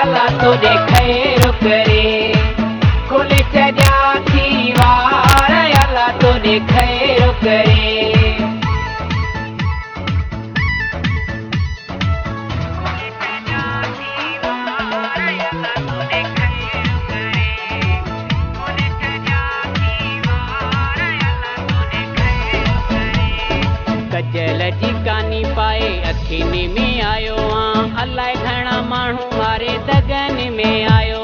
अला तो खैर करे खोले चजाती वार अला तो खैर करे कजल जी कानी पाए अखिनी में आयो अलाए घणा माण्हू मारे दगन में आयो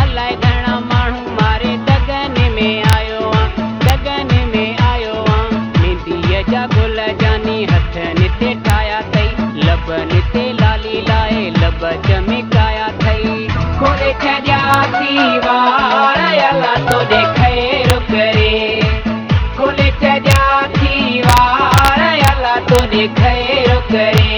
अलाए घणा माण्हू मारे दगन में आयो दगन में आयो मेंदीअ जा गुल जानी हथनि ते ठाया अथई लबनि ते लाली लाए लब चमकाया अथई खोले छॾियासी वार अला तो खैर करे खोले छॾियासी वार अला तो खैर करे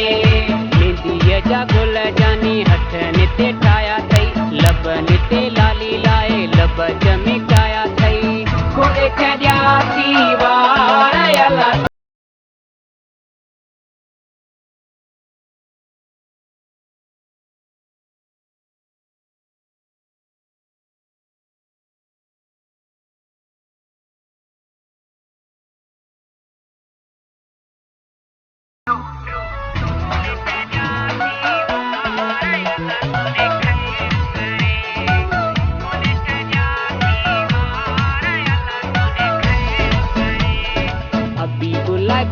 मेंदीअ जा गुल जानी हथनि ते ठाया अथई लबनि ते लाली लाए लब चमकाया अथई खोले छॾियासी वार अला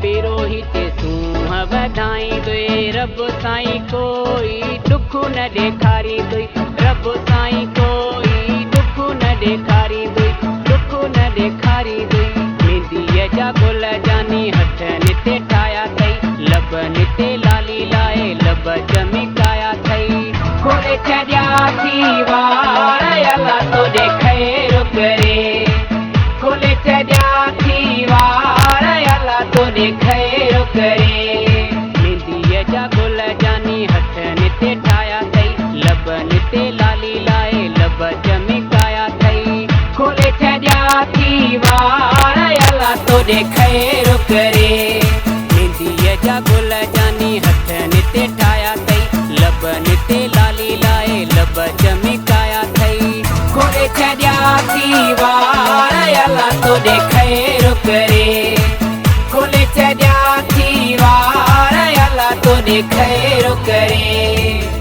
बेरोही ते सूंह वधाई दुई रब साईं कोई दुख न ॾेखारी दुई रब साईं कोई दुख न ॾेखारी दुई दुख न ॾेखारी दुई मेंदीअ जा गुल जानी हथनि ते ठाया अथई लबनि ते लाली लाए लब चमकाया अथई खोले छॾियासी वार अला तो खैर करे खोले छॾियासी वार अला तो खैर करे मेंदीअ जा गुल जानी हथनि ते ठाया अथई लबनि ते लाली लाए लब चमकाया अथई खोले छॾियासी वार अला तो खैर करे मेंदीअ जा गुल जानी हथनि ते ठाया अथई लबनि ते लाली लाए लब चमकाया अथई खोले छॾियासी वार अला तो खैर करे खोले छॾियासी वार अला तो खैर करे।